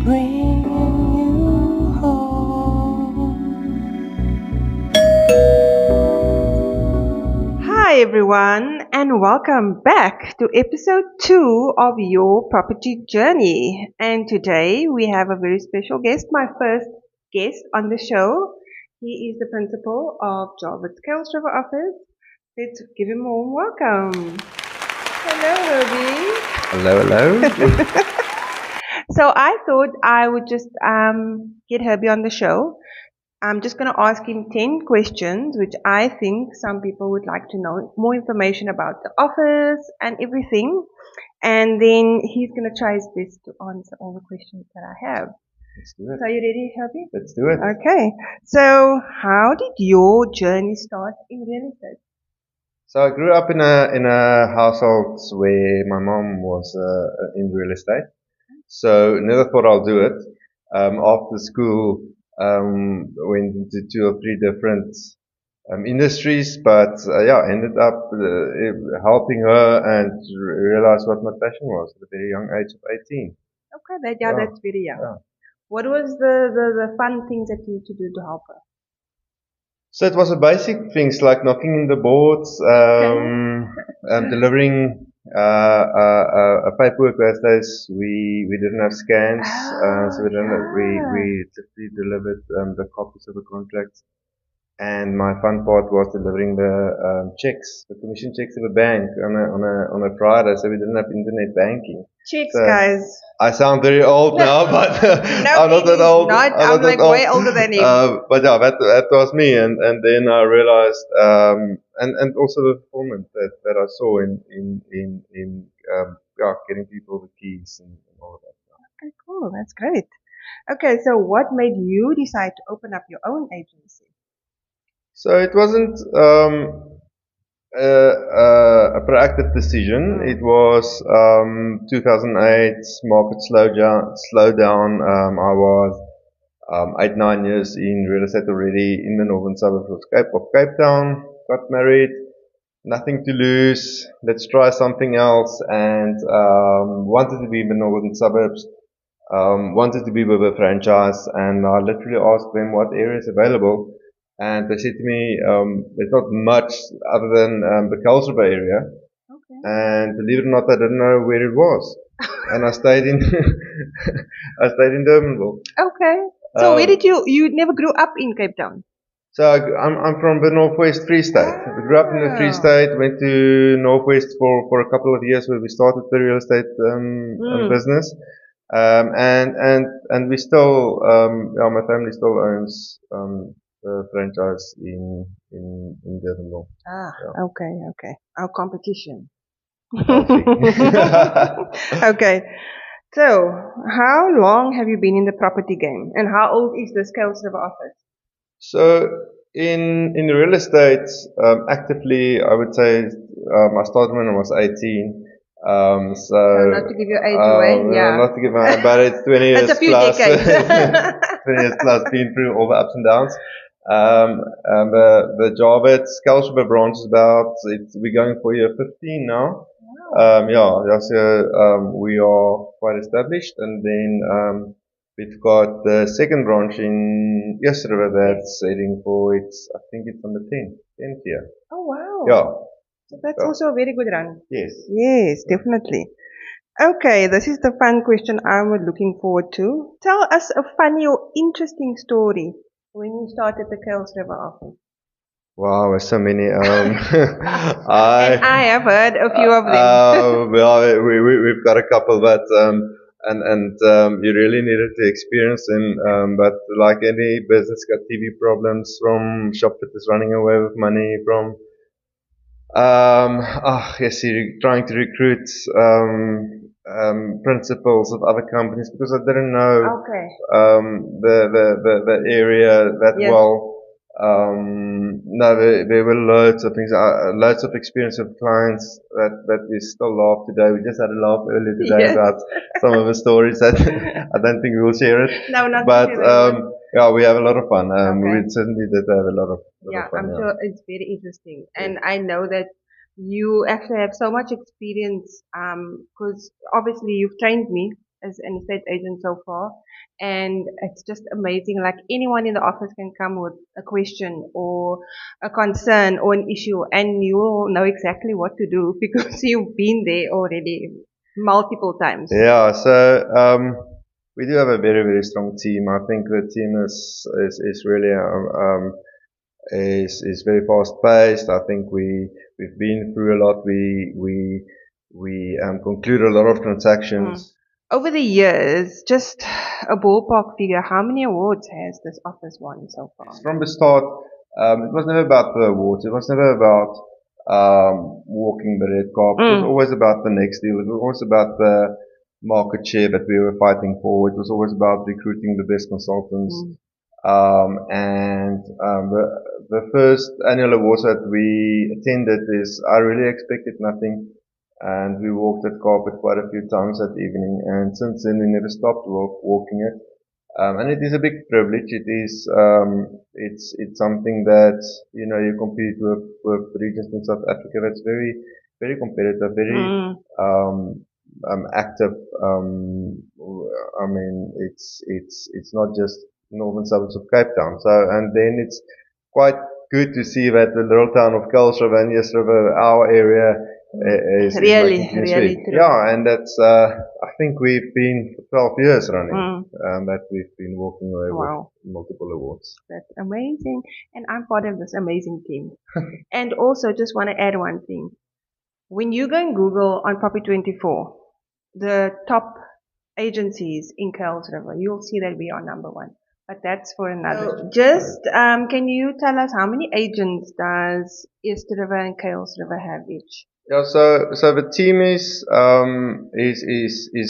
bring you home. Hi everyone, and welcome back to episode 2 of Your Property Journey. And today we have a very special guest, my first guest on the show. He is the principal of Jawitz Kuilsriver office. Let's give him a warm welcome. Hello, Herbie. Hello. So I thought I would just get Herbie on the show. I'm just going to ask him 10 questions, which I think some people would like to know more information about the office and everything. And then he's going to try his best to answer all the questions that I have. Let's do it. So are you ready, Herbie? Let's do it. Okay. So how did your journey start in real estate? So I grew up in a household where my mom was in real estate. So never thought I'll do it. After school, went into 2 or 3 different industries, but ended up helping her and realized what my passion was at a very young age of 18. Okay, that's very young. Yeah. What was the fun things that you used to do to help her? So it was a basic things like knocking in the boards, delivering paperwork. Those days we didn't have scans, so we literally delivered the copies of the contracts. And my fun part was delivering the checks, the commission checks to the bank on a Friday. So we didn't have internet banking. Checks, So guys. I sound very old now, but No, I'm not that old. I'm like way older than him. But yeah, that was me, and then I realized, and also the fulfillment that I saw in getting people the keys and all of that. Okay, cool. That's great. Okay, so what made you decide to open up your own agency? So it wasn't a proactive decision. It was 2008 market slowdown. I was 8-9 years in real estate already in the northern suburbs of Cape Town. Got married, nothing to lose. Let's try something else, and wanted to be in the northern suburbs. Wanted to be with a franchise, and I literally asked them what area is available. And they said to me, there's not much other than the Kuilsriver area. Okay. And believe it or not, I didn't know where it was. And I stayed in Durbanville. Okay. So where did you never grew up in Cape Town? So I'm from the Northwest Free State. I grew up in the Free State, went to Northwest for a couple of years where we started the real estate business. And we still, my family still owns the franchise in Durbanville. Okay. Our competition. Okay. So, how long have you been in the property game, and how old is the Kuilsriver office? So in real estate, actively, I would say I started when I was 18. So not to give your age away, yeah. Not to give my, but it's 20 years It's a few plus. decades. 20 years plus, been through all the ups and downs. The Jawitz Kuilsriver branch is we're going for year 15 now. Wow. So we are quite established, and then we've got the second branch in Kuilsriver that's heading for I think it's on the 10th year. Oh wow. Yeah. So that's also a very good run. Yes. Yes, definitely. Okay, this is the fun question I'm looking forward to. Tell us a funny or interesting story when you started the Kuilsriver office. Wow, there's so many. And I have heard a few of them. Well, we've got a couple, but you really needed to experience them. But like any business, got TV problems from shopfitters running away with money, from trying to recruit principals of other companies because I didn't know the area that well. No, there were loads of things, loads of experience with clients that we still laugh today. We just had a laugh earlier today about some of the stories that I don't think we'll share it. No, not but yeah, we have a lot of fun. We certainly did have a lot of fun. I'm sure it's very interesting, and I know that you actually have so much experience because obviously you've trained me as an estate agent so far, and it's just amazing. Like anyone in the office can come with a question or a concern or an issue, and you will know exactly what to do because you've been there already multiple times. Yeah, so we do have a very, very strong team. I think the team is really is very fast paced. I think we've been through a lot. We conclude a lot of transactions. Over the years, just a ballpark figure, how many awards has this office won so far? From the start, it was never about the awards. It was never about walking the red carpet. It was always about the next deal. It was always about the market share that we were fighting for. It was always about recruiting the best consultants. The first annual awards that we attended is I really expected nothing, and we walked that carpet quite a few times that evening, and since then we never stopped walking it. And it is a big privilege. It is it's something that you compete with regions in South Africa that's very very competitive, very active. I mean, it's not just northern suburbs of Cape Town. So and then it's quite good to see that the little town of Kuilsriver and Jawitz, our area, is Really, making clean really sweep. true. Yeah, and that's I think we've been for 12 years running that we've been walking away Wow. with multiple awards. That's amazing. And I'm part of this amazing team. And also, just want to add one thing. When you go and Google on Property24, the top agencies in Kuilsriver, you'll see that we are number one. But that's for another. Just, can you tell us how many agents does East River and Kuilsriver have each? Yeah, so the team is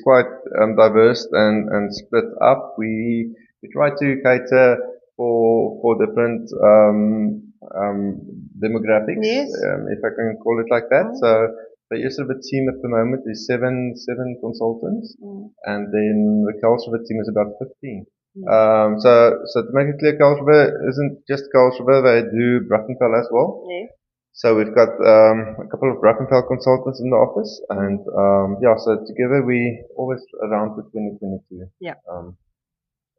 quite diverse and split up. We try to cater for different demographics, Yes. if I can call it like that. So the Kuilsriver team at the moment is seven consultants, and then the Kuilsriver team is about 15. So to make it clear, Kuilsriver isn't just Kuilsriver; they do Brackenfell as well. Yeah. So we've got a couple of Brackenfell consultants in the office, and so together we always around the 2022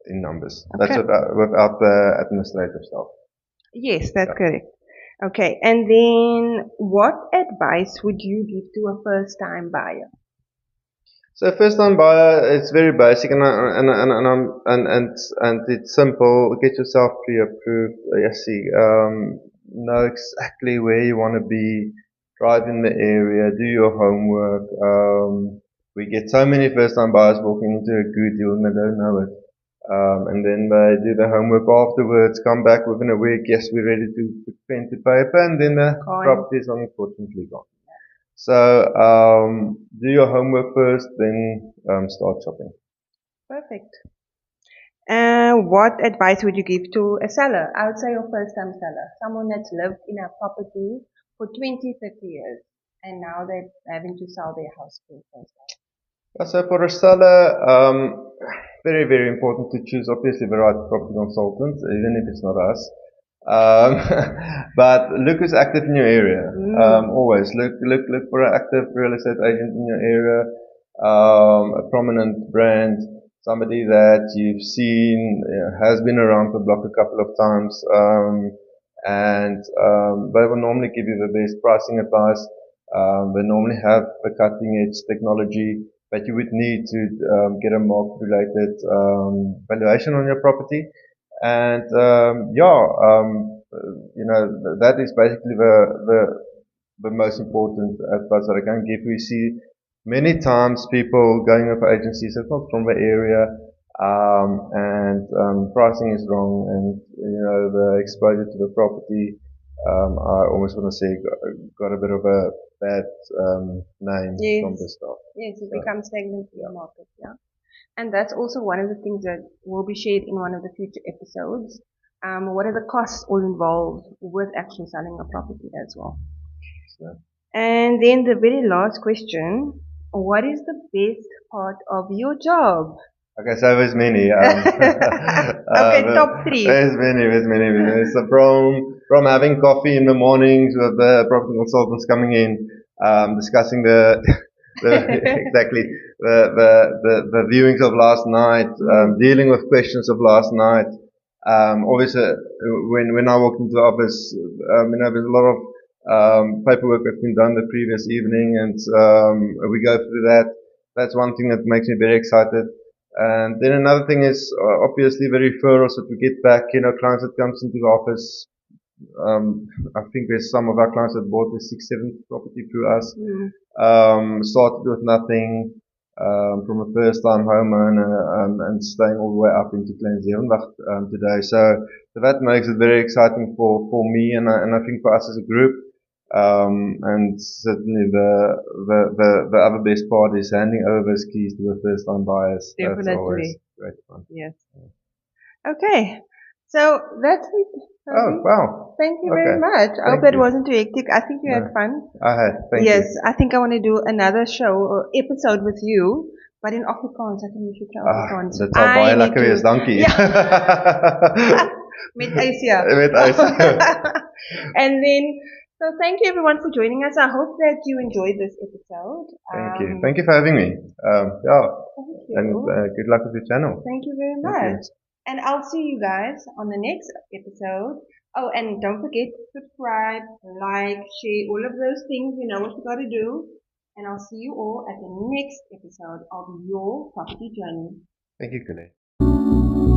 in numbers. Okay. That's without the administrative staff. Yes, that's correct. Okay, and then what advice would you give to a first-time buyer? So first time buyer, it's very basic and it's simple. Get yourself pre-approved. Know exactly where you want to be. Drive in the area. Do your homework. We get so many first time buyers walking into a good deal and they don't know it. And then they do the homework afterwards, come back within a week. Yes, we're ready to put pen to paper, and then the property is unfortunately gone. So do your homework first, then start shopping. Perfect. What advice would you give to a seller? I would say a first-time seller, someone that's lived in a property for 20, 30 years, and now they're having to sell their house for the first time. So for a seller, very, very important to choose obviously the right property consultant, even if it's not us. But look who's active in your area. Always look for an active real estate agent in your area, a prominent brand, somebody that you've seen has been around the block a couple of times, and they will normally give you the best pricing advice. They normally have the cutting edge technology that you would need to get a market related valuation on your property. And that is basically the most important advice that I can give. We see many times people going with agencies that's not from the area, and pricing is wrong, and the exposure to the property, I almost want to say got a bit of a bad name from the start. Yes, it becomes stagnant in the market, yeah. And that's also one of the things that will be shared in one of the future episodes. What are the costs all involved with actually selling a property as well? So. And then the very last question, what is the best part of your job? Okay, so there's many. Okay, top three. There's many. So from having coffee in the mornings with the property consultants coming in, discussing the Exactly the viewings of last night, dealing with questions of last night. Obviously, when I walked into the office, there's a lot of paperwork that's been done the previous evening, and we go through that. That's one thing that makes me very excited. And then another thing is obviously the referrals that we get back. Clients that comes into the office. I think there's some of our clients that bought the 6, 7 property through us. Started with nothing, from a first-time homeowner, and staying all the way up into Kleinzeerenwacht today. So that makes it very exciting for me, and I think for us as a group. And certainly the other best part is handing over those keys to the first-time buyers. That's always Definitely. great fun. Yes. Okay. So that's it. Oh, wow. Thank you Okay. very much. I hope Thank it you. wasn't too hectic. I think you No. had fun. I had. Thank Yes, you. I think I want to do another show or episode with you, but in Afrikaans. I think we should try Afrikaans. Dit sal baie need lekker wees. to- Dankie. Ja. Met ys, ja. Met ys. And then, so thank you everyone for joining us. I hope that you enjoyed this episode. Thank you. Thank you for having me. Yeah. Thank you. And good luck with your channel. Thank you very Thank you. much. And I'll see you guys on the next episode. Oh, and don't forget to subscribe, like, share, all of those things. You know what you got to do. And I'll see you all at the next episode of Your Property Journey. Thank you, Kune.